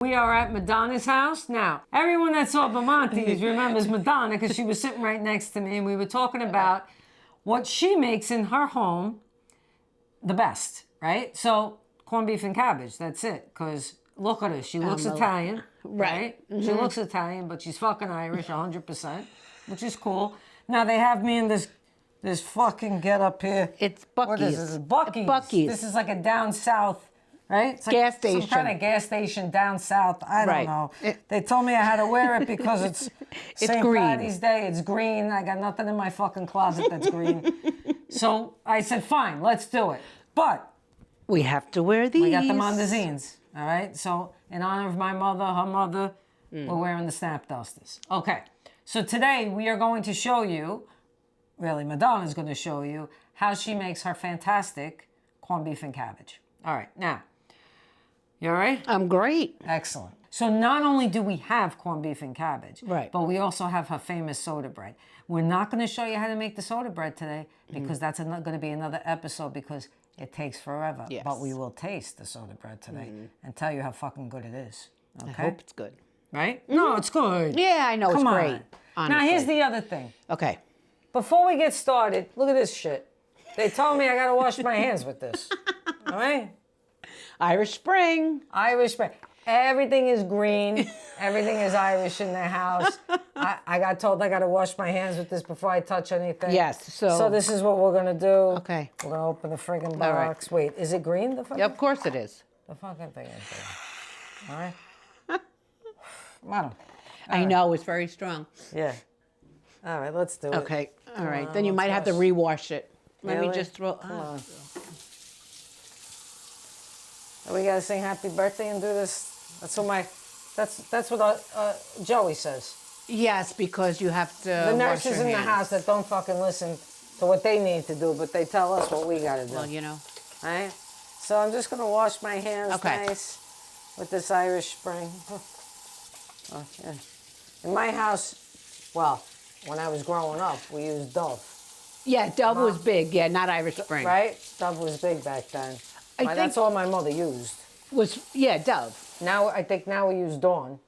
We are at Madonna's house. Now, everyone that saw Bamontes remembers Madonna because she was sitting right next to me and we were talking about what she makes in her home the best, right? So, corned beef and cabbage, that's it. Because look at her, she looks Italian, right? Mm-hmm. She looks Italian, but she's fucking Irish 100%, which is cool. Now, they have me in this fucking get up here. It's Buc-ee's. What is this? Buc-ee's. Buc-ee's. This is like a down south. Right? It's like gas station. Some kind of gas station down south. I don't know. They told me I had to wear it because it's St. Patty's Day. It's green. I got nothing in my fucking closet that's green. So I said, fine, let's do it. But we have to wear these. We got them on the zines. All right? So in honor of my mother, her mother, we're wearing the Snap Dusters. Okay. So today we are going to show you, really Madonna's going to show you, how she makes her fantastic corned beef and cabbage. All right. Now, you all right? I'm great. Excellent. So not only do we have corned beef and cabbage, right, but we also have her famous soda bread. We're not going to show you how to make the soda bread today because that's going to be another episode because it takes forever. Yes. But we will taste the soda bread today and tell you how fucking good it is. Okay? I hope it's good. Right? No, it's good. Yeah, I know. Come it's great. Honestly. Now, here's the other thing. Okay. Before we get started, look at this shit. They told me I got to wash my hands with this. All right? Irish Spring. Irish Spring. Everything is green. Everything is Irish in the house. I got told I got to wash my hands with this before I touch anything. Yes. So this is what we're going to do. Okay. We're going to open the friggin' box. Right. Wait, is it green? The fucking? Yeah, of course it is. The fucking thing is green. All right. Madam. I know. It's very strong. Yeah. All right, let's do it. Okay. All right. Then you might have to rewash it. Let me just throw... Come on. We gotta sing happy birthday and do this. That's what Joey says. Yes, because you have to. The nurses in the house that don't fucking listen to what they need to do, but they tell us what we gotta do. Well, you know. All right. So I'm just gonna wash my hands nice with this Irish Spring. Oh, yeah. In my house, well, when I was growing up, we used Dove. Yeah, Dove was big. Yeah, not Irish Spring. Right? Dove was big back then. That's all my mother used. Dove. Now, I think we use Dawn,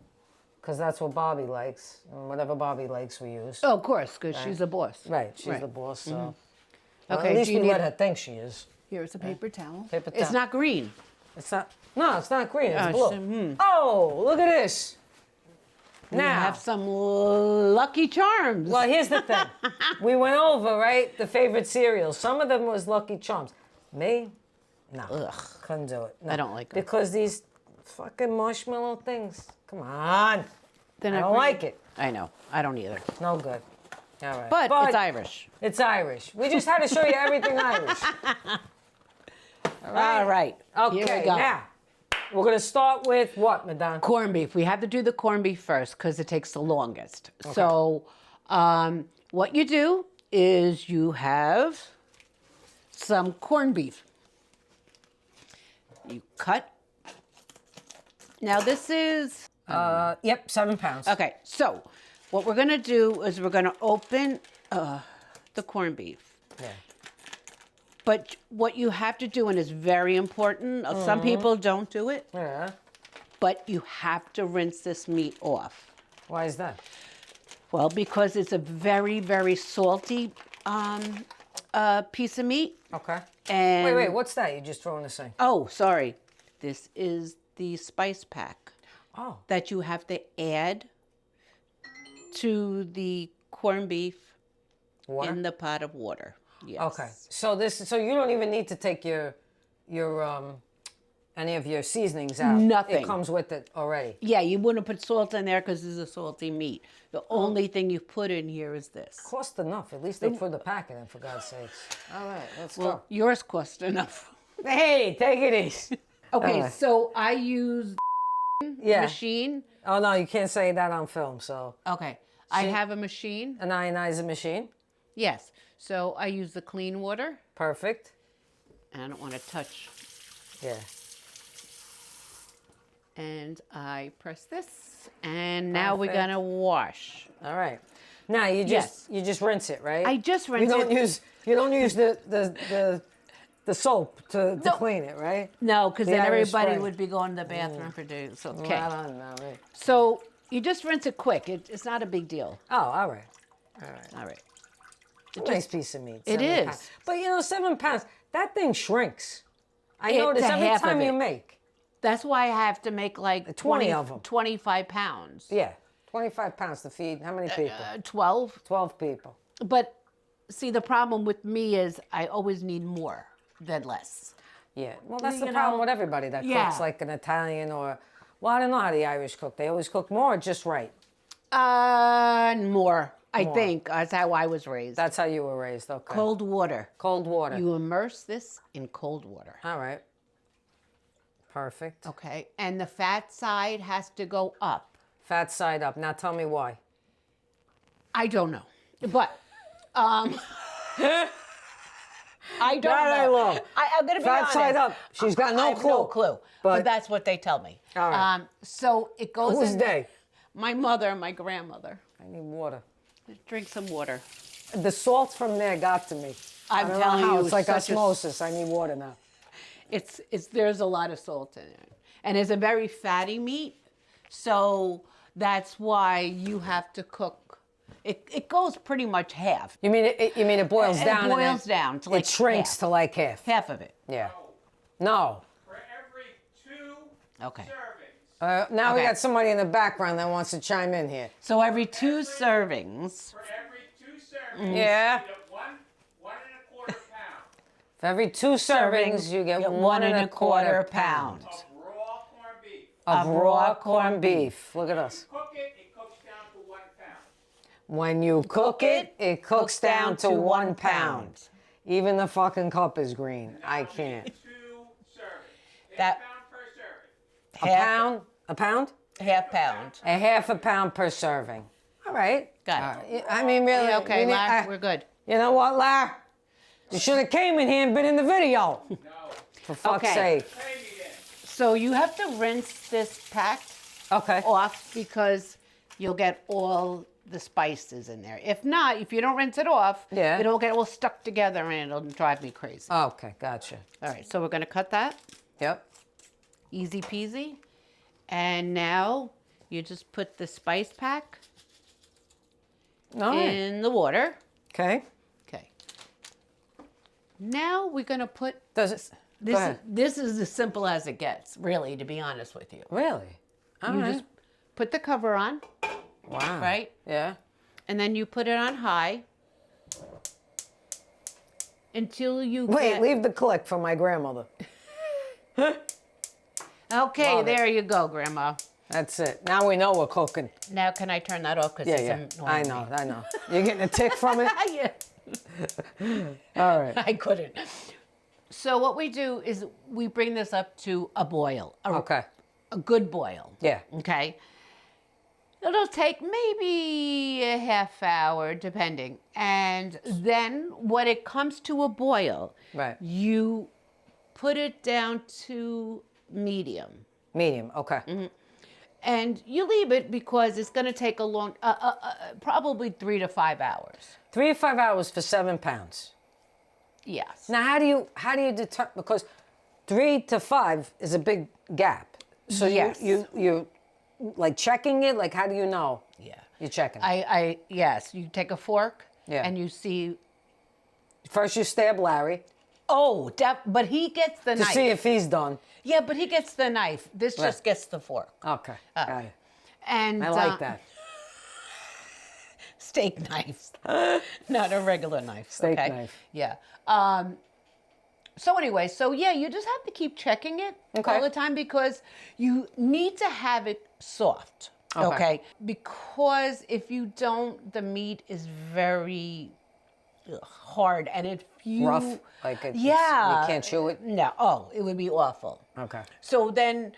because that's what Bobby likes. And whatever Bobby likes, we use. Oh, of course, because she's the boss. Right, she's the boss, so. Well, Okay, at least we let her think she is. Here's a paper towel. Paper towel. It's not green. It's not, no, it's not green, it's blue. Oh, look at this. Now. You have some Lucky Charms. Well, here's the thing. We went over, right, the favorite cereals. Some of them was Lucky Charms. Me? No, couldn't do it. No. I don't like them. Because these fucking marshmallow things, come on. I don't like it. I know. I don't either. No good. All right. But it's Irish. It's Irish. We just had to show you everything Irish. All right. Okay, here we go. Now, we're going to start with what, Madonna? Corned beef. We have to do the corned beef first because it takes the longest. Okay. So what you do is you have some corned beef. You cut. Now this is... Yep, 7 pounds. Okay, so what we're going to do is we're going to open the corned beef. Yeah. But what you have to do, and it's very important, some people don't do it. Yeah. But you have to rinse this meat off. Why is that? Well, because it's a very, very salty piece of meat. Okay. And wait, what's that? You just throw in the sink? Oh, sorry. This is the spice pack. Oh. That you have to add to the corned beef in the pot of water. Yes. Okay. So you don't even need to take your any of your seasonings out. Nothing. It comes with it already. Yeah, you wouldn't put salt in there because this is a salty meat. The only thing you put in here is this. Cost enough. At least they threw the pack in, for God's sakes. All right, let's go. Yours cost enough. Hey, take it easy. Okay, so I use machine. Oh, no, you can't say that on film, so. Okay, I have a machine. An ionizer machine? Yes, so I use the clean water. Perfect. And I don't want to touch. Yeah. And I press this, and now we're gonna wash. All right. Now you just rinse it, right? I just rinse it. You don't use the the soap to clean it, right? No, because The then Irish everybody Spring. would be going to the bathroom for days. Okay. I don't know. Right? So you just rinse it quick. It's not a big deal. Oh, all right. All right. It's a nice piece of meat. It 7 is. pounds. But 7 pounds, that thing shrinks. I It's notice a every half of time you it. make. That's why I have to make like 20 of 'em. 25 pounds. Yeah, 25 pounds to feed how many people? 12. 12 people. But see, the problem with me is I always need more than less. Yeah, well, that's the You problem know, with everybody that yeah. cooks like an Italian or, well, I don't know how the Irish cook. They always cook more, or just right. More. I More. think that's how I was raised. That's how you were raised. Okay. Cold water. Cold water. You immerse this in cold water. All right. Perfect. Okay. And the fat side has to go up. Fat side up. Now tell me why. I don't know. But I don't That I know. love. I'm going to be Fat honest. side up. She's got no I have clue. no clue. But But- that's what they tell me. All right. So it goes Who's in. they? My mother and my grandmother. I need water. Drink some water. The salt from there got to me. I'm I don't know telling how. you, It's like such a- osmosis. I need water now. It's there's a lot of salt in it, and it's a very fatty meat, so that's why you have to cook. It goes pretty much half. You mean it boils down? It and boils then down to like it shrinks half. to like half. Of it. Yeah. No. For every 2 Okay. servings. Now we Okay. got somebody in the background that wants to chime in here. So every 2 servings. For every 2 servings, Yeah. you get 1.25 pounds For every 2 servings, you get 1.25 pounds of raw corned beef. of raw corned beef. Look at us. Cook it, it cooks down to 1 pound. When you cook it, it cooks down to 1 pound. Even the fucking cup is green. I can't. 2 servings. That- £1 per serving. A pound? A pound? Half pound. A half a pound per serving. All right. Got All right. I mean, really. Yeah, okay, we need- Lar, we're good. You know what, Lar? You should have came in here and been in the video. No. For fuck's Okay. sake. Pay me then. So you have to rinse this pack Okay. off because you'll get all the spices in there. If not, if you don't rinse it off, Yeah. it'll get all stuck together and it'll drive me crazy. Okay, gotcha. All right, so we're gonna cut that. Yep. Easy peasy. And now you just put the spice pack All right. in the water. Okay. Okay. Now we're gonna put Does it? Go ahead. this is as simple as it gets, really, to be honest with you. Really? All You right. just put the cover on, Wow. right? Yeah. And then you put it on high until you Wait, get... leave the click for my grandmother. Okay, Love it. there you go, Grandma. That's it. Now we know we're cooking. Now can I turn that off? Because Yeah, it's yeah. I annoying know, me. I know. You're getting a tick from it? Yeah. All right. I couldn't. So what we do is we bring this up to a boil, Okay. a good boil. Yeah. Okay. It'll take maybe a half hour, depending. And then when it comes to a boil, Right. you put it down to medium. Medium. Okay. Mm-hmm. And you leave it because it's going to take a long, probably 3 to 5 hours. 3 to 5 hours for 7 pounds. Yes. Now, how do you determine? Because 3 to 5 is a big gap. So Yes. you like checking it. Like, how do you know? Yeah. You're checking. Yes. You take a fork. Yeah. And you see. First, you stab Larry Oh, but he gets the to knife. see if he's done. Yeah, but he gets the knife. This Right. just gets the fork. Okay. Got it. And I like that. Steak knives, not a regular knife. Steak okay? knife. Yeah. So anyway, you just have to keep checking it Okay. all the time because you need to have it soft. Okay. Okay. Because if you don't, the meat is very hard, and if you Rough. Like it's, yeah, you can't chew it. No. Oh, it would be awful. Okay. So then,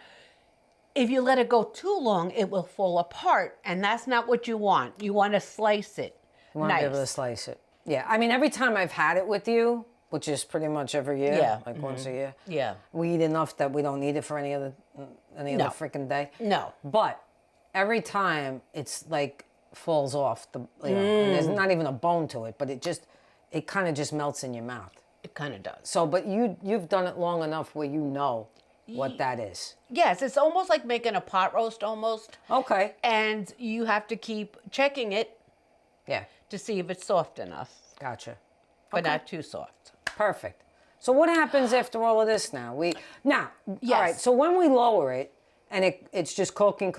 if you let it go too long, it will fall apart, and that's not what you want. You want to slice it You want to be able to nice. slice it. Yeah. I mean, every time I've had it with you, which is pretty much every year, Yeah. like once a year. Yeah. We eat enough that we don't need it for any other No. freaking day. No. But every time it's like falls off the, and there's not even a bone to it, but it kind of just melts in your mouth. It kind of does. So, but you've done it long enough where you know what that is. Yes, it's almost like making a pot roast almost. Okay. And you have to keep checking it Yeah. to see if it's soft enough, Gotcha. but Okay. not too soft. Perfect. So what happens after all of this now? All Yes. right. So when we lower it and it's just cooking,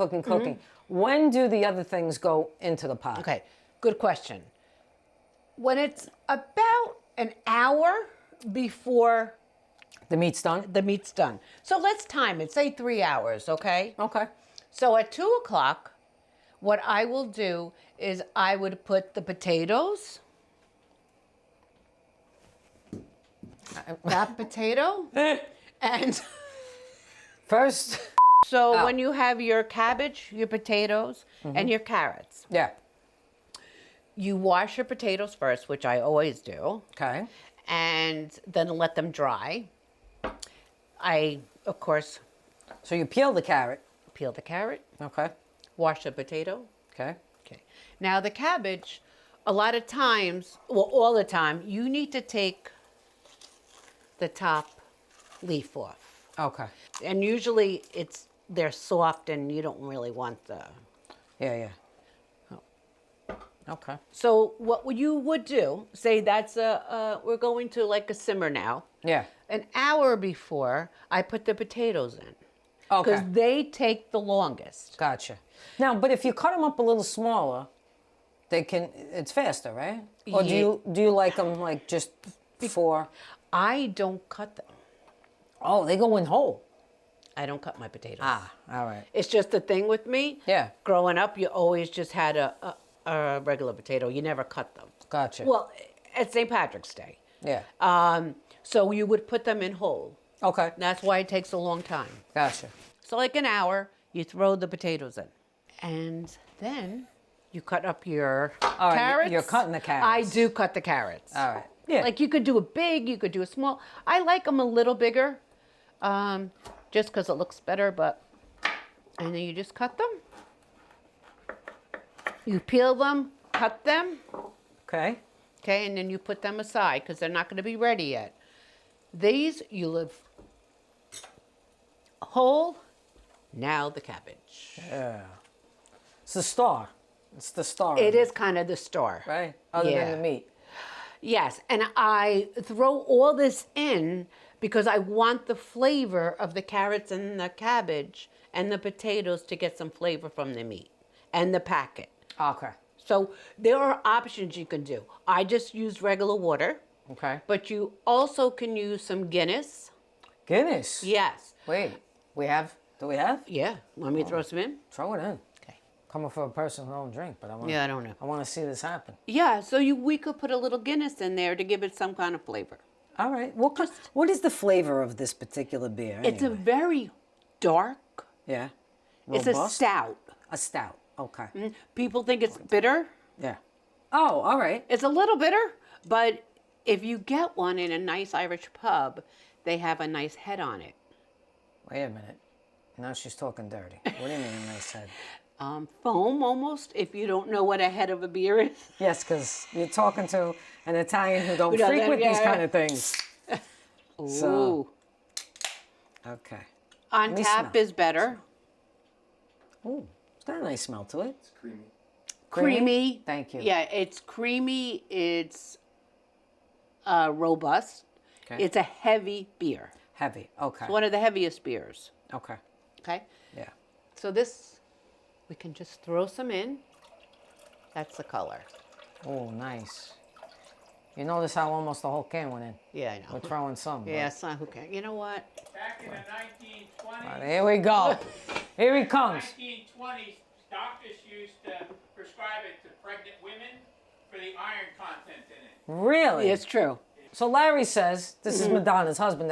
when do the other things go into the pot? Okay, good question. When it's about an hour before The meat's done? the meat's done. So let's time it, say 3 hours, okay? Okay. So at 2 o'clock, what I will do is I would put the potatoes, that potato, and First, so when you have your cabbage, your potatoes, and your carrots, yeah. you wash your potatoes first, which I always do, Okay. and then let them dry. I, of course, So you peel the carrot. peel the carrot, Okay. wash the potato. Okay. Okay. Now the cabbage, a lot of times, well, all the time, you need to take the top leaf off. Okay. And usually they're soft and you don't really want the... Yeah. Okay. So what you would do, say that's we're going to like a simmer now. Yeah. An hour before, I put the potatoes in. Okay. Because they take the longest. Gotcha. Now, but if you cut them up a little smaller, it's faster, right? Or Yeah. do you like them like just before? I don't cut them. Oh, they go in whole. I don't cut my potatoes. All right. It's just the thing with me. Yeah. Growing up, you always just had a regular potato. You never cut them. Gotcha. Well, at St. Patrick's Day. Yeah. So you would put them in whole. Okay. That's why it takes a long time. Gotcha. So like an hour, you throw the potatoes in. And then you cut up your All right, carrots. you're cutting the carrots. I do cut the carrots. All right. Yeah. Like you could do a big, you could do a small. I like them a little bigger, just because it looks better. And then you just cut them. You peel them, cut them, Okay. okay, and then you put them aside because they're not going to be ready yet. These you leave whole. Now the cabbage. Yeah. It's the star. It's the star. It of is kind of the star. Right? Other Yeah. than the meat. Yes, and I throw all this in because I want the flavor of the carrots and the cabbage and the potatoes to get some flavor from the meat and the packet. Okay. So there are options you can do. I just used regular water, Okay. but you also can use some Guinness. Guinness. Yes. Wait. Do we have? Yeah. Want me to throw some in? Throw it in. Okay. Coming for a person who don't drink, but I want. Yeah, I don't know. I want to see this happen. Yeah, so we could put a little Guinness in there to give it some kind of flavor. All right. What is the flavor of this particular beer? It's a anyway? very dark. Yeah. It's a Robust? stout. A stout. Okay. People think it's bitter. Yeah. Oh, all right. It's a little bitter, but if you get one in a nice Irish pub, they have a nice head on it. Wait a minute. Now she's talking dirty. What do you mean a nice head? Foam almost, if you don't know what a head of a beer is. Yes, because you're talking to an Italian who don't Who doesn't- frequent these yeah. kind of things. Ooh. So- Okay. On me tap smell. is better. Ooh, it's got a nice smell to it. Creamy. Thank you. Yeah, it's creamy. It's robust. Okay. It's a heavy beer. Heavy. Okay. One of the heaviest beers. Okay. Okay? Yeah. So this, we can just throw some in. That's the color. Oh, nice. You notice how almost the whole can went in. Yeah, I know. We're throwing some. but- Yeah, son, who can? You know what? Back in the 1920s, Here we go. Here he comes. 1920s, doctors used to prescribe it to pregnant women for the iron content in it. Really? It's true. So Larry says, this is Madonna's husband,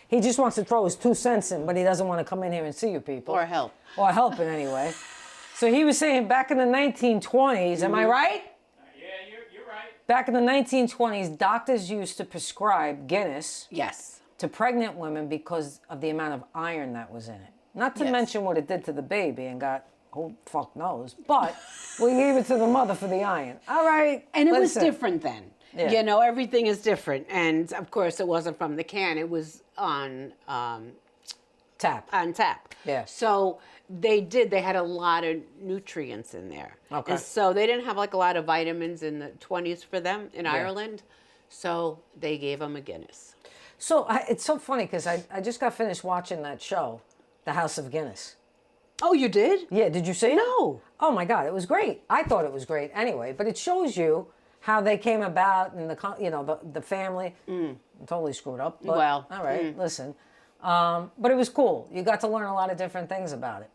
he just wants to throw his 2 cents in, but he doesn't want to come in here and see you people. Or help. Or help in any way. So he was saying back in the 1920s, am I right? Yeah, you're right. Back in the 1920s, doctors used to prescribe Guinness Yes. to pregnant women because of the amount of iron that was in it. Not to Yes. mention what it did to the baby and got, who fuck knows, but we gave it to the mother for the iron. All right. And it was listen. different then. Yeah. You know, everything is different. And of course, it wasn't from the can. It was on Tap. tap. Yeah. So they had a lot of nutrients in there. Okay. And so they didn't have like a lot of vitamins in the 20s for them in Ireland. So they gave them a Guinness. So it's so funny because I just got finished watching that show, The House of Guinness. Oh, you did? Yeah, did you see it? No. Oh my God, it was great. I thought it was great anyway, but it shows you how they came about and the family. Totally screwed up. But, Well, all right, listen. But it was cool. You got to learn a lot of different things about it.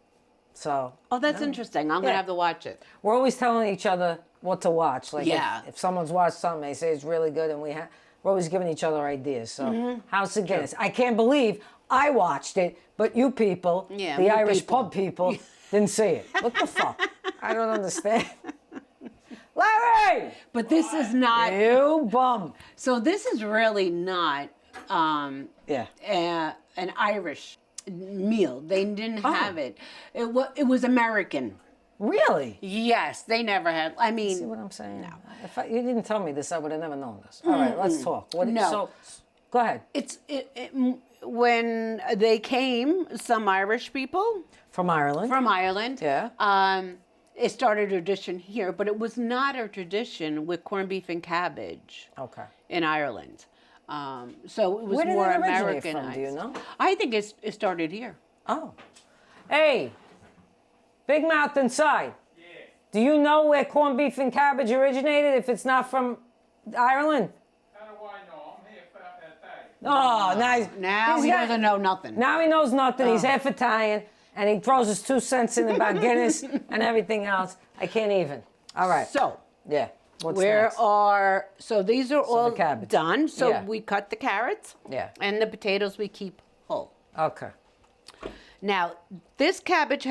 So. Oh, that's interesting. I'm going to have to watch it. We're always telling each other what to watch. Like Yeah. if someone's watched something, they say it's really good, and we're always giving each other ideas. So House of Guinness. I can't believe I watched it, but you people, Yeah, the you Irish people. pub people, didn't see it. What the fuck? I don't understand. Larry! But this is not. You bum. So this is really not Yeah. an Irish meal. They didn't have it. It was American. Really? Yes, they never had. I mean, See what I'm saying? No. If you didn't tell me this, I would have never known this. All right, let's talk. No. So, go ahead. when they came, some Irish people From Ireland. from Ireland. Yeah. It started a tradition here, but it was not a tradition with corned beef and cabbage Okay. in Ireland. So it was Where did more it originate Americanized. from? Do you know? I think it started here. Oh. Hey, Big Mouth inside. Yeah. Do you know where corned beef and cabbage originated if it's not from Ireland? How do I know? I'm here for that day. Oh, nice. Now he doesn't know nothing. Now he knows nothing. He's half Italian, and he throws his 2 cents in about Guinness and everything else. I can't even. All right. So Yeah. What's where next? are these are all the cabbage. done. So Yeah. we cut the carrots. Yeah. And the potatoes we keep whole. Okay. Now this cabbage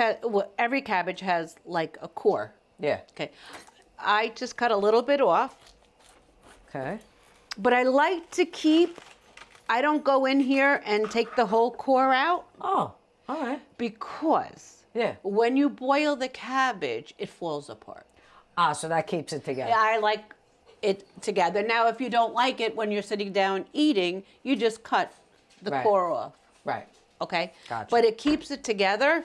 every cabbage has like a core. Yeah. Okay. I just cut a little bit off, Okay. but I like to keep. I don't go in here and take the whole core out Oh, all right. because Yeah. when you boil the cabbage, it falls apart. Ah, so that keeps it together. I like it together. Now, if you don't like it when you're sitting down eating, you just cut the Right. core off. Right. Okay? Gotcha. But it keeps it together.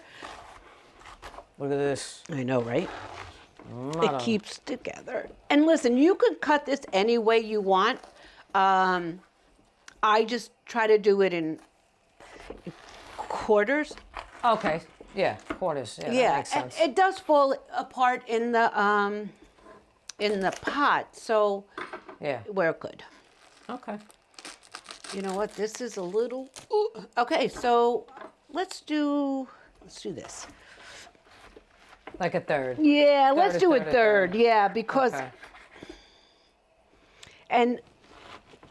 Look at this. I know, right? Not It keeps together. And listen, you can cut this any way you want. I just try to do it in quarters. Okay. Yeah. Quarters. Yeah. That Yeah, makes and sense. it does fall apart in the pot, so Yeah. we're good. Okay. You know what? This is a little. Ooh. Okay, so let's do this. Like a third. Yeah, let's a do a third, a third. third. Yeah, because Okay. and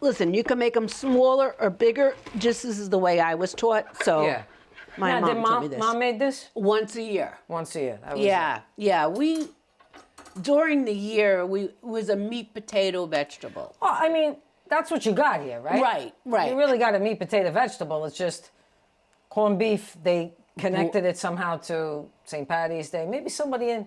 listen, you can make them smaller or bigger. Just this is the way I was taught. So Yeah. my Now, mom did taught me this. Mom made this Once a year. once a year. That was Yeah, yeah. We during the year it was a meat, potato, vegetable. Well, I mean, that's what you got here, right? Right, right. You really got a meat, potato, vegetable. It's just corned beef. They connected it somehow to St. Patty's Day. Maybe somebody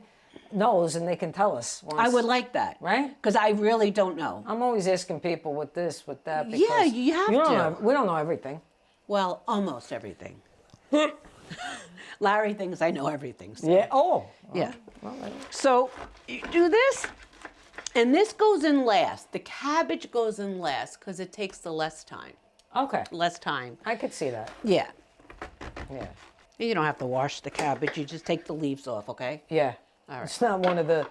knows and they can tell us. Once. I would like that, Right? Because I really don't know. I'm always asking people with this, with that. Yeah, Because you have don't to. know- we don't know everything. Well, almost everything. Larry thinks I know everything. So. Yeah. Oh. Yeah. Well, So you do this, and this goes in last. The cabbage goes in last because it takes the less time. okay. Less time. I could see that. Yeah. Yeah. You don't have to wash the cabbage. You just take the leaves off, okay? Yeah. All right. It's not one of the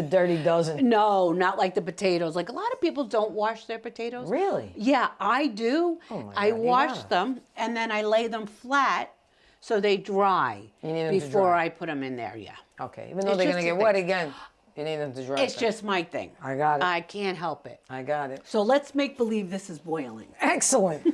dirty dozen. No, not like the potatoes. Like a lot of people don't wash their potatoes. Really? Yeah, I do. Oh my I God, you wash gotta. them and then I lay them flat so they dry You need them to before dry. I put them in there. Yeah. Okay. Even though It's they're just gonna a get thing. wet again, you need them to dry. It's just my thing. I got it. I can't help it. I got it. So let's make believe this is boiling. Excellent.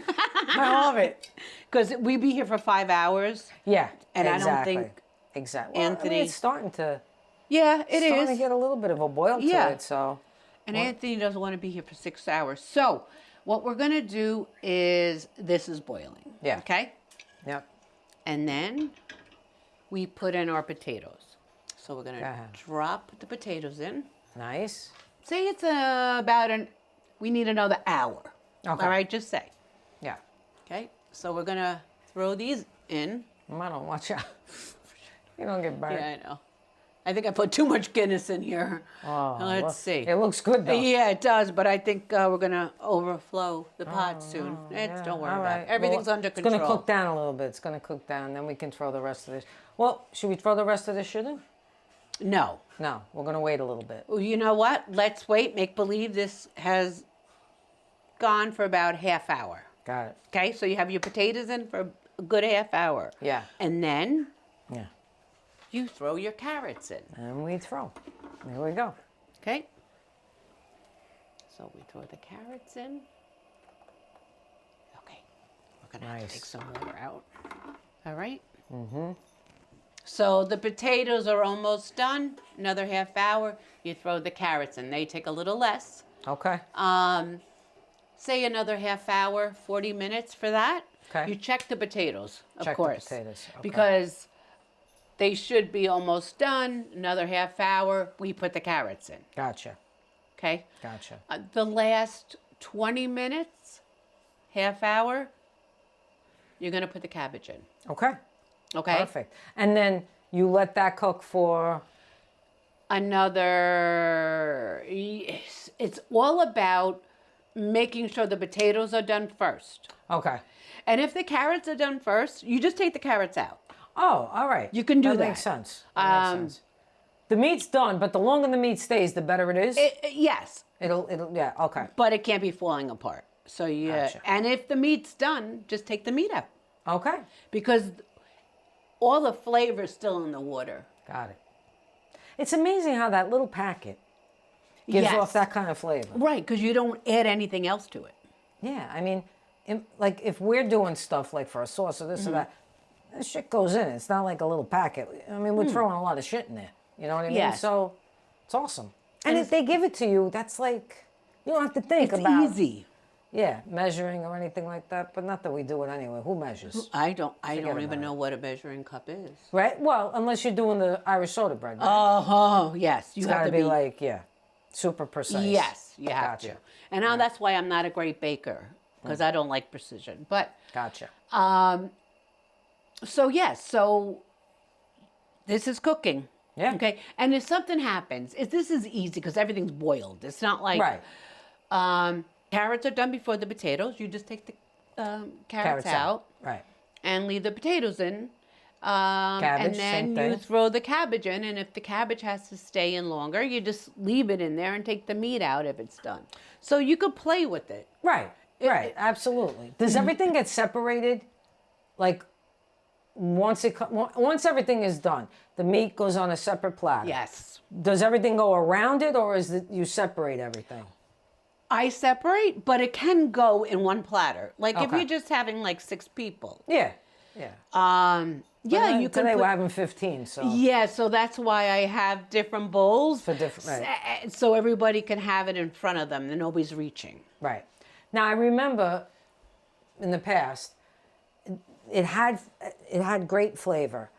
I love it. Because we be here for 5 hours. Yeah. And I don't exactly. think Exactly. Well, I mean, Anthony- it's starting to. Yeah, it It's starting to is. get a little bit of a boil to Yeah. it. So. And Anthony doesn't want to be here for 6 hours. So what we're going to do is this is boiling. Yeah. Okay? Yep. And then we put in our potatoes. So we're going Go to ahead. drop the potatoes in. Nice. Say it's about an we need another hour. Okay. All right, just say. Yeah. Okay, so we're gonna throw these in. I don't watch out. You don't get burned. Yeah, I know. I think I put too much Guinness in here. Oh, Let's see. It looks good though. Yeah, it does, but I think we're gonna overflow the pot soon. Don't worry All about right. it. Everything's Well, under it's control. gonna cook down a little bit. It's gonna cook down, then we can throw the rest of this. Well, should we throw the rest of this shit in? No. No, we're gonna wait a little bit. Well, you know what? Let's wait. Make believe this has gone for about half hour. Got it. Okay, so you have your potatoes in for a good half hour. Yeah. And then Yeah. you throw your carrots in. And we throw. There we go. Okay. So we throw the carrots in. Okay. We're gonna have to Nice. take some water out. All right. So the potatoes are almost done. Another half hour. You throw the carrots in. They take a little less. Okay. Say another half hour, 40 minutes for that. Okay. You check the potatoes, of Check the course. potatoes, okay. Because they should be almost done. Another half hour, we put the carrots in. Gotcha. Okay? Gotcha. The last 20 minutes, half hour, you're going to put the cabbage in. Okay. Okay? Perfect. And then you let that cook for. It's all about making sure the potatoes are done first. Okay. And if the carrots are done first, you just take the carrots out. Oh, all right. You can do that. that. Makes sense. That makes sense. The meat's done, but the longer the meat stays, the better it is. Yes, It'll. Yeah. Okay. but it can't be falling apart. So Gotcha. and if the meat's done, just take the meat out Okay. because all the flavor's still in the water. Got it. It's amazing how that little packet gives Yes. off that kind of flavor. Right, because you don't add anything else to it. Yeah. I mean, like if we're doing stuff like for a sauce or this or that, shit goes in. It's not like a little packet. I mean, we're throwing a lot of shit in there. You know what I mean? Yes. So it's awesome. And if they give it to you, that's like you don't have to think It's about easy. Yeah, measuring or anything like that. But not that we do it anyway. Who measures? I don't about even it. know what a measuring cup is. Right? Well, unless you're doing the Irish soda bread. Right? Oh, yes. You it's have got to to be like, super precise. Yes, you have Gotcha. to. And now that's why I'm not a great baker because I don't like precision. But Gotcha. so yes, so this is cooking. Yeah. Okay. And if something happens, this is easy because everything's boiled. It's not like Right. Carrots are done before the potatoes. You just take the carrots out Right. and leave the potatoes in. Cabbage, and same then you thing. throw the cabbage in, and if the cabbage has to stay in longer, you just leave it in there and take the meat out if it's done. So you could play with it. Right. Right. Absolutely. Does everything get separated? Like once everything is done, the meat goes on a separate platter. Yes. Does everything go around it, or is it you separate everything? I separate, but it can go in one platter. Like if Okay. you're just having like 6 people. Yeah. Yeah. Yeah, you can Today put, we're having 15, so yeah, so that's why I have different bowls. for different. Right. So everybody can have it in front of them and nobody's reaching. Right. Now I remember in the past, it had great flavor,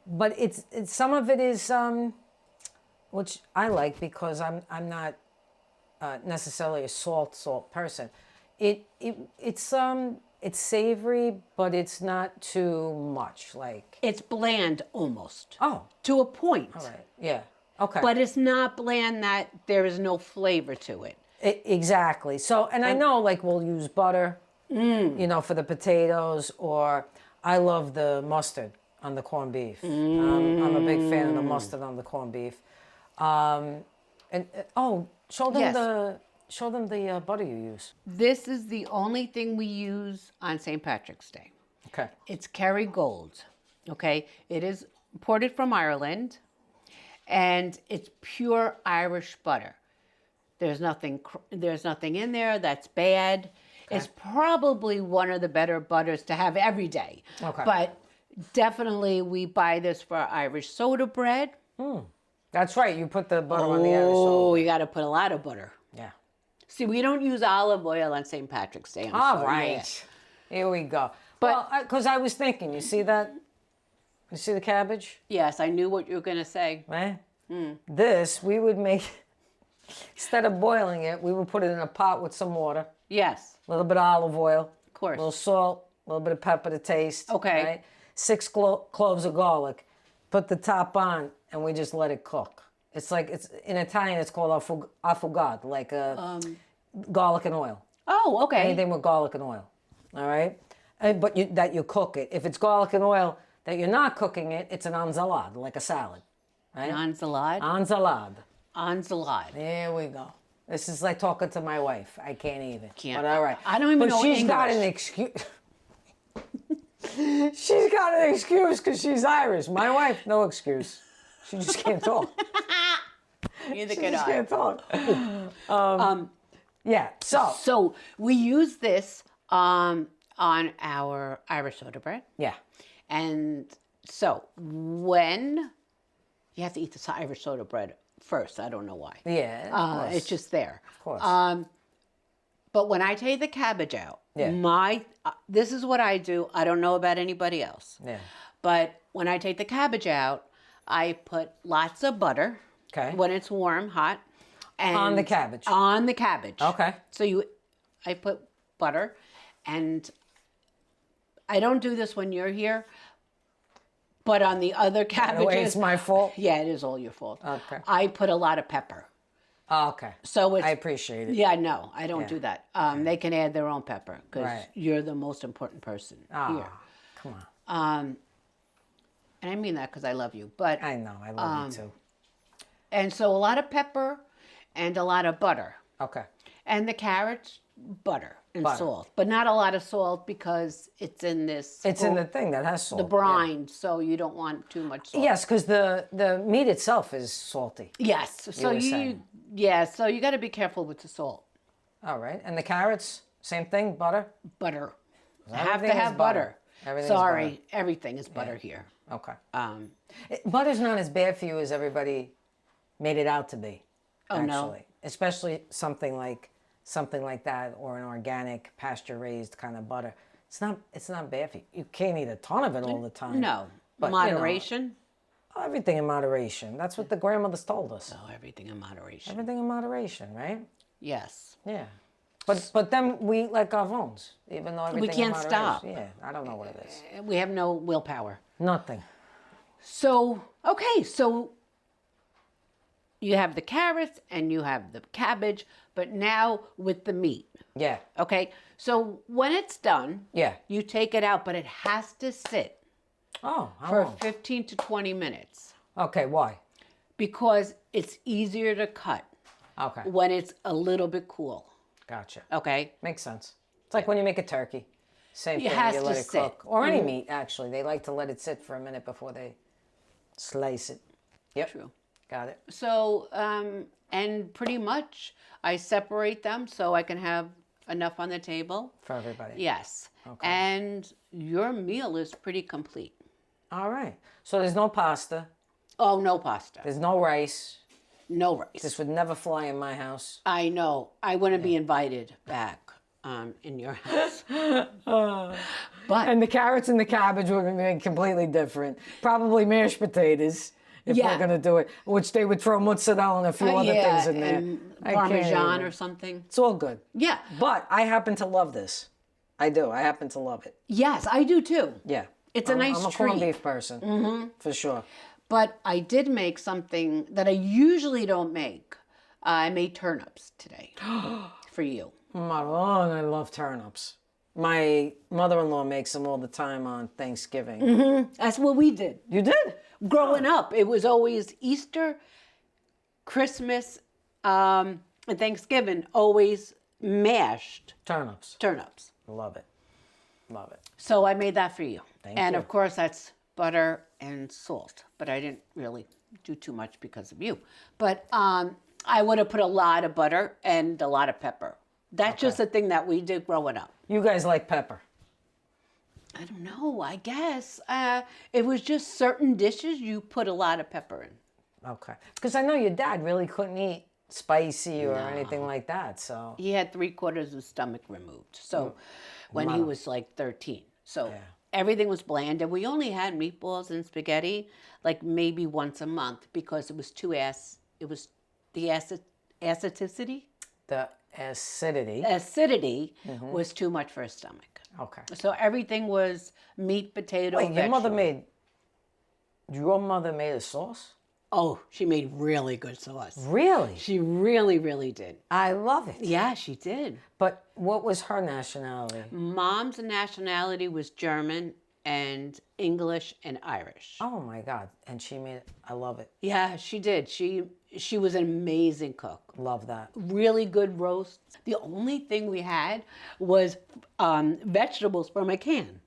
but it's some of it is which I like because I'm not necessarily a salt person. It's savory, but it's not too much. Like It's bland almost. oh, To a point. all right, yeah, okay, But it's not bland that there is no flavor to it. Exactly. So, and I know like we'll use butter, for the potatoes, or I love the mustard on the corned beef. I'm a big fan of the mustard on the corned beef. Show them Yes. show them the butter you use. This is the only thing we use on St. Patrick's Day. Okay. It's Kerrygold. Okay, it is imported from Ireland, and it's pure Irish butter. There's nothing in there that's bad. It's probably one of the better butters to have every day. Okay. But definitely we buy this for Irish soda bread. That's right. You put the butter on the Irish soda. Oh, you got to put a lot of butter. Yeah. See, we don't use olive oil on St. Patrick's Day. I'm All sorry. right. Here we go. But- Well, because I was thinking, you see that? You see the cabbage? Yes, I knew what you were going to say. Right? This, we would make Instead of boiling it, we would put it in a pot with some water, Yes. a little bit of olive oil, Of course. a little salt, a little bit of pepper to taste. Okay. Right? 6 cloves of garlic. Put the top on, and we just let it cook. It's like it's in Italian. It's called affogato, like garlic and oil. Oh, okay. Anything with garlic and oil. All right, but you cook it. If it's garlic and oil that you're not cooking it, it's an ensalada, like a salad. Right? Ensalada. Ensalada. Ensalada. There we go. This is like talking to my wife. I can't even. Can't. But all right. I don't even know she's got an English. excuse. She's got an excuse because she's Irish. My wife, no excuse. She just can't talk. Neither She can just I. can't talk. Yeah. So we use this on our Irish soda bread. Yeah. And so when you have to eat the Irish soda bread first, I don't know why. Yeah. Of course. It's just there. Of course. But when I take the cabbage out, Yeah. this is what I do. I don't know about anybody else. Yeah. But when I take the cabbage out, I put lots of butter. Okay. When it's warm, hot. And On the cabbage. On the cabbage. Okay. So I put butter, and I don't do this when you're here, but on the other By the cabbages. way, it's my fault. Yeah, it is all your fault. Okay. I put a lot of pepper. Oh, okay. So it's, I appreciate it. Yeah, no, I don't Yeah. do that. They can add their own pepper because Right. you're the most important person Oh, here. come on. And I mean that because I love you. But I know. I love you too. and so a lot of pepper and a lot of butter. Okay. And the carrots, butter and Butter. salt. But not a lot of salt because it's in this. It's in the thing that has salt. the brine, so you don't want too much salt. Yes, because the meat itself is salty. Yes. So were saying. so you got to be careful with the salt. All right. And the carrots, same thing, butter? Butter. Have to Everything is have butter. Everything is Sorry, butter. everything is butter here. Okay. Um, Butter's not as bad for you as everybody made it out to be. Oh, no? actually. Especially something like that, or an organic, pasture-raised kind of butter. It's not bad for you. You can't eat a ton of it all the time. no. But, Moderation. Everything in moderation. That's what the grandmothers told us. Oh, everything in moderation. Everything in moderation, right? Yes. Yeah. But then we eat like avons, even though everything can't in moderation. stop. Yeah, I don't know what it is. We have no willpower. Nothing. So, okay, so you have the carrots and you have the cabbage, but now with the meat. Yeah. Okay, so when it's done, Yeah. you take it out, but it has to sit Oh, how for long? 15 to 20 minutes Okay, why? because it's easier to cut Okay, when it's a little bit cool. gotcha. Okay, Makes sense. It's like when you make a turkey. Same thing, has you to let it sit. cook. Or any meat, actually. They like to let it sit for a minute before they slice it. Yep. true. Got it. So, and pretty much I separate them so I can have enough on the table. For everybody. Yes. Okay. And your meal is pretty complete. All right. So there's no pasta. Oh, no pasta. There's no rice. No rice. This would never fly in my house. I know. I wouldn't be invited back in your house. But And the carrots and the cabbage would be completely different. Probably mashed potatoes, if Yeah. we're going to do it, which they would throw mozzarella and a few other yeah, things in there. and I can't Parmesan even. or something. It's all good. Yeah. But I happen to love this. I do. I happen to love it. Yes, I do too. Yeah. It's a nice I'm a corned treat. beef person. For sure. But I did make something that I usually don't make. I made turnips today for you. Maron, I love turnips. My mother-in-law makes them all the time on Thanksgiving. That's what we did. You did? Growing up, it was always Easter, Christmas, and Thanksgiving, always mashed Turnips. turnips. Love it. Love it. So I made that for you. And you. of course, that's butter and salt. But I didn't really do too much because of you. But I would have put a lot of butter and a lot of pepper. That's just a thing that we did growing up. You guys like pepper. I don't know, I guess. It was just certain dishes you put a lot of pepper in. Okay. Because I know your dad really couldn't eat spicy or anything like that. So He had 3/4 of his stomach removed. So when he was like 13. So everything was bland. And we only had meatballs and spaghetti like maybe once a month because it was the acid acidity. The acidity. Acidity was too much for his stomach. Okay. So everything was meat, potato, Wait, your mother vegetable. your mother made a sauce? Oh, she made really good sauce. Really? She really, really did. I love it. Yeah, she did. But what was her nationality? Mom's nationality was German and English and Irish. Oh my God. And she made it. I love it. Yeah, she did. She was an amazing cook. Love that. Really good roast. The only thing we had was vegetables from a can.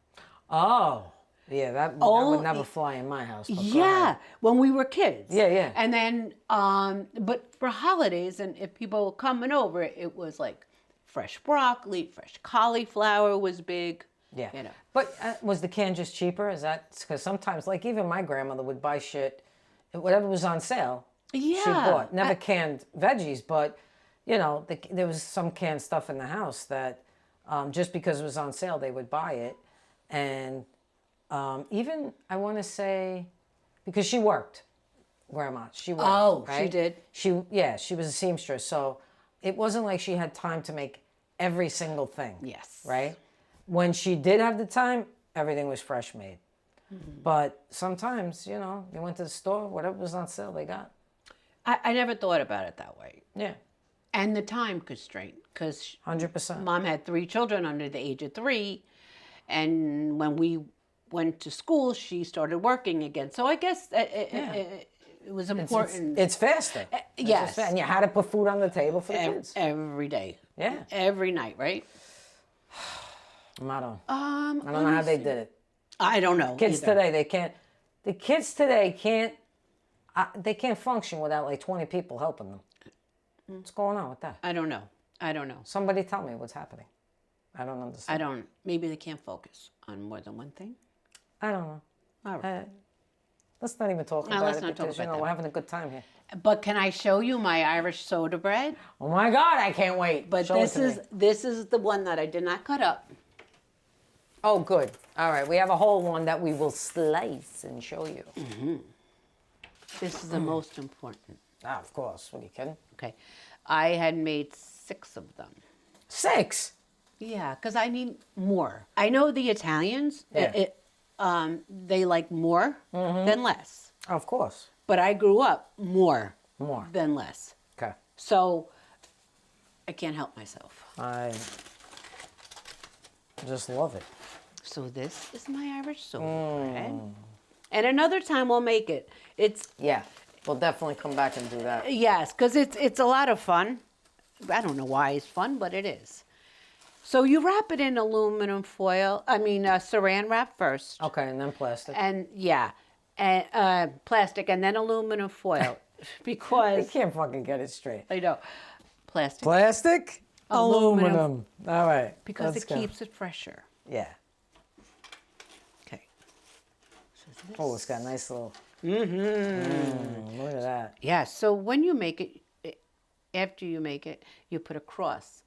Oh. Yeah, that would never fly in my house. But go Yeah, ahead. when we were kids. Yeah, yeah. And then, but for holidays, and if people were coming over, it was like fresh broccoli, fresh cauliflower was big. Yeah. You know. But was the can just cheaper? Is that because sometimes, like even my grandmother would buy shit, whatever was on sale, she Yeah. bought. Never canned veggies, but you know, there was some canned stuff in the house that just because it was on sale, they would buy it. And even, I want to say, because she worked, Grandma. She worked. Oh, she right? did? She was a seamstress. So it wasn't like she had time to make every single thing. Yes. Right? When she did have the time, everything was fresh made. But sometimes, you know, you went to the store, whatever was on sale, they got. I never thought about it that way. Yeah, And the time constraint, because 100%. Mom had 3 children under the age of 3. And when we went to school, she started working again. So I guess it was important. It's faster. It's yes. just and you had to put food on the table for the kids. Every day. Yeah. Every night, right? Motto. I I don't know how they did it. I don't know. Kids either. today, they can't. The kids today can't. They can't function without like 20 people helping them. What's going on with that? I don't know. I don't know. Somebody tell me what's happening. I don't understand. I don't. Maybe they can't focus on more than one thing. I don't know. All right. Let's not even talk No, about let's it not talk because you about know that. we're having a good time here. But can I show you my Irish soda bread? Oh my God, I can't wait. But Show it this to me. this is the one that I did not cut up. Oh, good. All right, we have a whole one that we will slice and show you. This is the most important. Ah, of course. What are you kidding? Okay. I had made 6 of them. 6. Yeah, because I need more. I know the Italians, Yeah. they like more than less. Of course. But I grew up more More. than less. Okay. So I can't help myself. I just love it. So this is my Irish soda bread. And another time we'll make it. It's Yeah, we'll definitely come back and do that. yes, because it's a lot of fun. I don't know why it's fun, but it is. So you wrap it in aluminum foil. Saran wrap first, Okay, and then plastic. and and plastic, and then aluminum foil, I because can't fucking get it straight. I know plastic Plastic, Aluminum. aluminum. All right. because let's it go. keeps it fresher. Yeah. Okay. So this, Oh, it's got a nice little. Look at that. yeah. So when you make it, after you make it, you put a cross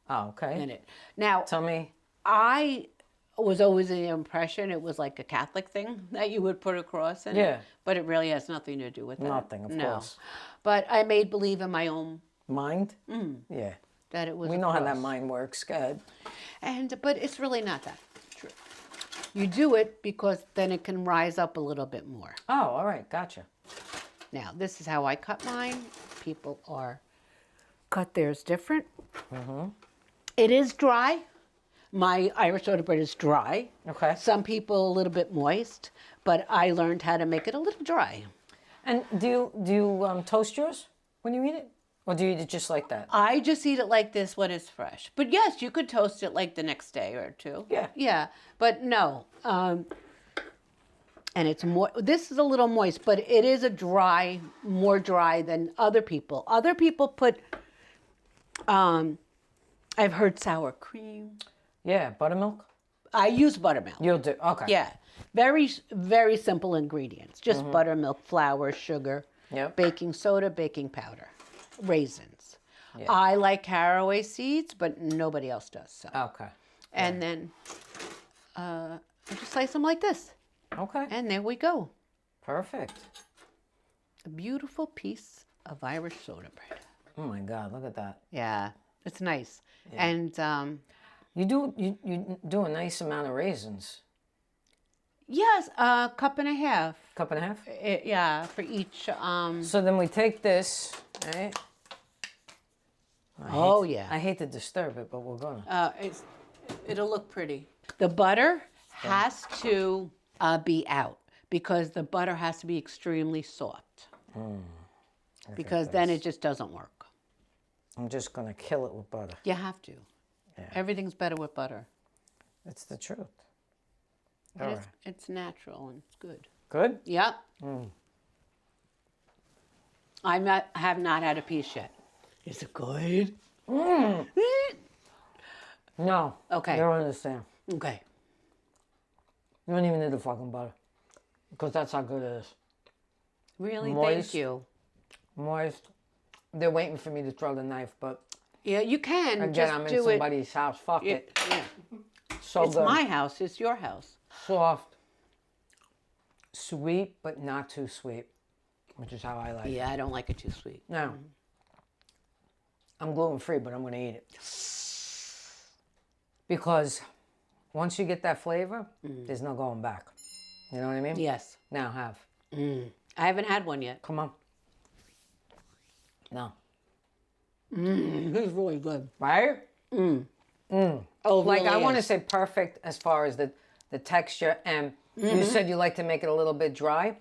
Oh, okay. in it. Now, Tell me. I was always in the impression it was like a Catholic thing that you would put a cross in. Yeah. But it really has nothing to do with that. Nothing, of course. But I made believe in my own Mind? Yeah. that it was. We a know how that cross. mind works. Go ahead. But it's really not that true. You do it because then it can rise up a little bit more. Oh, all right. Gotcha. Now, this is how I cut mine. People are cut theirs different. It is dry. My Irish soda bread is dry. Okay. Some people a little bit moist, but I learned how to make it a little dry. And do you toast yours when you eat it? Or do you eat it just like that? I just eat it like this when it's fresh. But yes, you could toast it like the next day or 2. Yeah. Yeah, but no. And it's more. This is a little moist, but it is more dry than other people. Other people put. I've heard sour cream. Yeah, buttermilk? I use buttermilk. You'll do. Okay. Yeah, very very simple ingredients. Just buttermilk, flour, sugar, Yep. baking soda, baking powder, raisins. Yeah. I like caraway seeds, but nobody else does. So. Okay. And then I just slice them like this. Okay. And there we go. Perfect. A beautiful piece of Irish soda bread. Oh my God, look at that. Yeah, it's nice. And You do a nice amount of raisins. yes, a cup and a half. Cup and a half? Yeah, for each. So then we take this, right? I hate to disturb it, but we're gonna. It'll look pretty. The butter has to be out because the butter has to be extremely soft. Because then it just doesn't work. I'm just gonna kill it with butter. You have to. Yeah. Everything's better with butter. It's the truth. And All right. it's natural and it's good. Good? Yep. I have not had a piece yet. Is it good? No. Okay. You don't understand. Okay. You don't even need the fucking butter. Because that's how good it is. Really? Moist. Thank you. Moist. They're waiting for me to throw the knife, but Yeah, you can. again, just I'm in do somebody's house. Fuck it. it. Yeah. So It's good. my house. It's your house. Soft. Sweet, but not too sweet. Which is how I like it. Yeah, I don't like it too sweet. Now, I'm gluten-free, but I'm going to eat it. Because once you get that flavor, there's no going back. You know what I mean? Yes. Now have. I haven't had one yet. Come on. No. It's really good. Right? Oh, Like, really I want to is. say perfect as far as the texture. And you said you like to make it a little bit dry.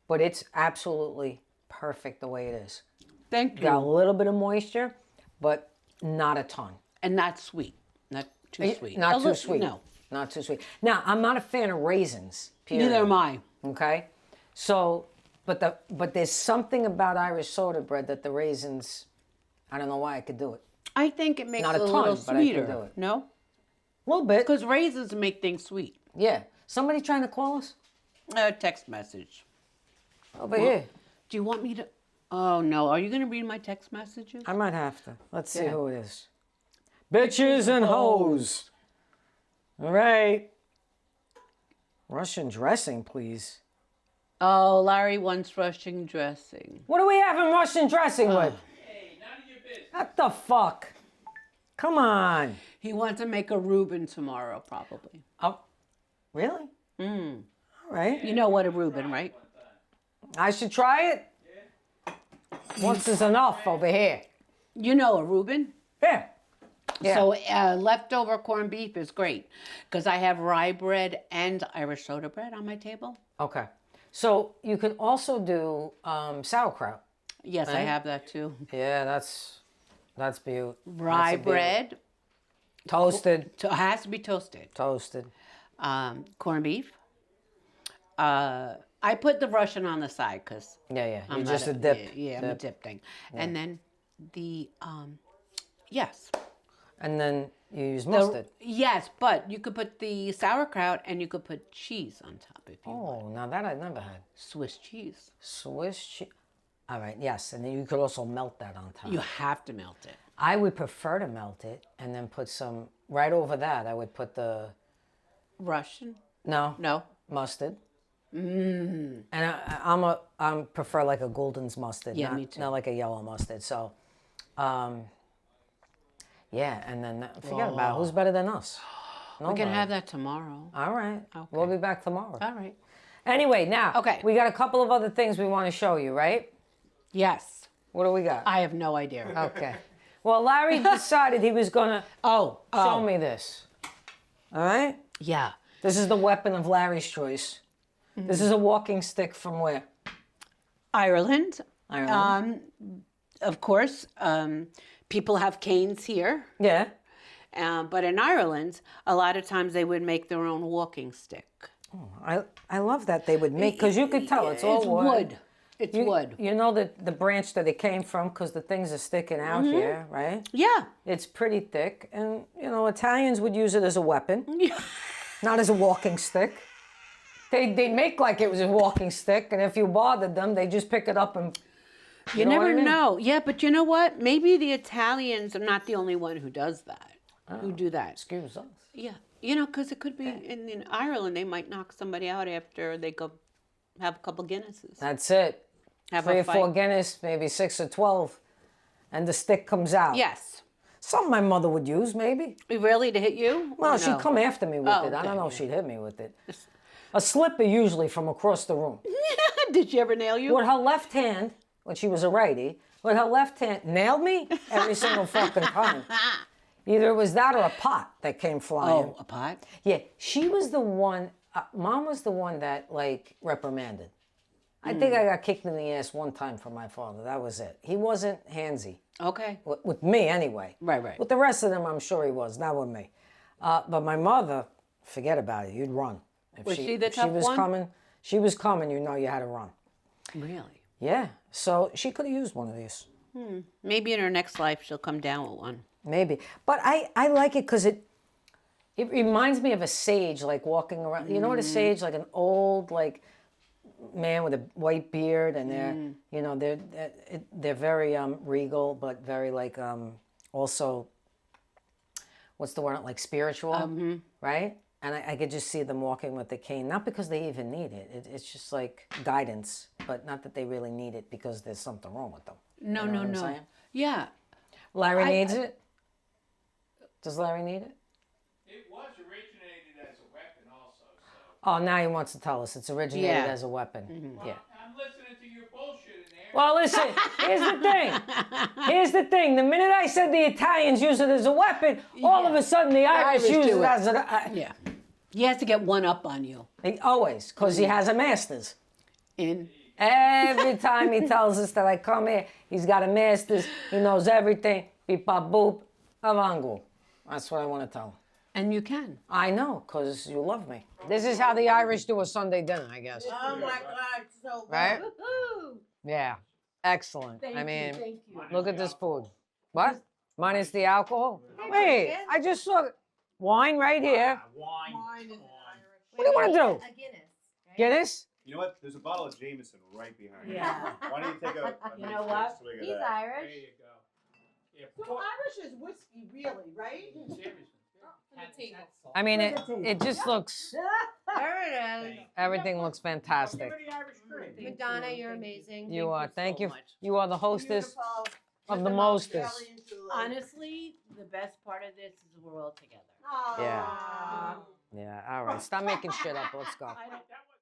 But it's absolutely perfect the way it is. Thank you. Got a little bit of moisture, but not a ton. And not sweet. Not too sweet. Not A too little- sweet. No. Not too sweet. Now, I'm not a fan of raisins, period. Neither am I. Okay? So, but there's something about Irish soda bread that the raisins, I don't know why I could do it. I think it makes Not it a a ton, little but I can sweeter. do it. No? A little bit. Because raisins make things sweet. Yeah. Somebody trying to call us? A text message. Over here. Do you want me to? Oh, no. Are you going to read my text messages? I might have to. Let's see Yeah. who it is. Bitches and hoes. All right. Russian dressing, please. Oh, Larry wants Russian dressing. What are we having Russian dressing with? Hey, none of your business. What the fuck? Come on. He wants to make a Reuben tomorrow, probably. Oh, really? All right. You know what a Reuben, right? I should try it. Once is enough over here. You know a Reuben? Yeah. Yeah. So leftover corned beef is great because I have rye bread and Irish soda bread on my table. Okay. So you can also do sauerkraut. Yes, I Right. have that too. Yeah, that's beautiful. Rye bread Toasted. has to be toasted. Toasted. Corned beef. I put the Russian on the side because Yeah. I'm You not just a dip. Yeah, I'm a dip thing. And then the yes. And then you use mustard. Yes, but you could put the sauerkraut and you could put cheese on top if you want. Oh, now that I've never had. Swiss cheese. Swiss cheese. All right, yes. And then you could also melt that on top. You have to melt it. I would prefer to melt it and then put some, right over that, I would put the, Russian? no, No. mustard. And I prefer like a Golden's mustard. Yeah, not, me too. Not like a yellow mustard. So, yeah, and then forget about it. Who's better than us? We can have that tomorrow. All right. We'll be back tomorrow. All right. Anyway, now, Okay. we got a couple of other things we want to show you, right? Yes. What do we got? I have no idea. Okay. Well, Larry decided he was going to Oh. show me this. All right? Yeah. This is the weapon of Larry's choice. This is a walking stick from where? Ireland. Ireland. Of course, people have canes here. Yeah. But in Ireland, a lot of times they would make their own walking stick. I love that they would make, because you could tell it's all wood. It's wood. You know the branch that it came from, because the things are sticking out here, right? Yeah. It's pretty thick, and Italians would use it as a weapon, not as a walking stick. They make like it was a walking stick, and if you bothered them, they just pick it up and. You know what never I mean? know. Yeah, but you know what? Maybe the Italians are not the only one who does that. Who do that? Excuse us. Yeah. Because it could be in Ireland, they might knock somebody out after they go have a couple Guinnesses. That's it. Have 3 a or 4 fight. Guinness, maybe 6 or 12. and the stick comes out. Yes. Something my mother would use, maybe. Really, to hit you? Well, Or she'd no? come after me with Oh, it. I don't okay, know if she'd hit me with it. A slipper usually from across the room. Did she ever nail you? With her left hand, when she was a righty, with her left hand, nailed me every single fucking time. Either it was that or a pot that came flying. Oh, a pot? Yeah, she was the one, Mom was the one that, like, reprimanded. I think I got kicked in the ass one time from my father. That was it. He wasn't handsy. Okay. With me, anyway. Right. With the rest of them, I'm sure he was, not with me. But my mother, forget about it. You'd run. If Was she the if tough she was one? coming, she was coming, you know you had to run. Really? Yeah, so she could have used one of these. Maybe in her next life she'll come down with one. Maybe. But I like it because it reminds me of a sage, like walking around. You know what a sage, like an old, like, man with a white beard, and they're, you know, they're very regal, but very, like, also, what's the word, like spiritual, right? And I could just see them walking with the cane, not because they even need it. It's just like guidance, but not that they really need it because there's something wrong with them. No, You know what I'm no. saying? Yeah. Larry needs it? Does Larry need it? It was originated as a weapon also, so. Oh, now he wants to tell us it's originated Yeah. as a weapon. Yeah. I'm listening to your bullshit in there. Well, listen, here's the thing. Here's the thing. The minute I said the Italians use it as a weapon, all of a sudden the Irish Irish use do it it. as a... Yeah. He has to get one up on you. Always, because he has a master's. In. Every time he tells us that I come here, he's got a master's, he knows everything. Beep, bop, boop, avango. That's what I want to tell him. And you can. I know, because you love me. This is how the Irish do a Sunday dinner, I guess. Oh my God, so good. Right? Woohoo! Yeah. Excellent. Thank I mean, you, thank you. look at this food. What? Minus the alcohol? Wait, I just saw wine right here. Wine. Mine is Irish. What do you want to do? A Guinness. Right? Guinness? You know what? There's a bottle of Jameson right behind Yeah. you. Why don't you take a You nice know big what? swig of He's that? There Irish. you go. Yeah, So Irish is whiskey, really, right? I mean, it just looks, There it is. everything looks fantastic. Give her the Irish cream. Madonna, you're amazing. You are. Thank you. so much. You are the hostess Beautiful. of the With mostest. jelly and Julie. Honestly, the best part of this is we're all together. Aw. Yeah. Yeah, all right. Stop making shit up. Let's go. I don't- That was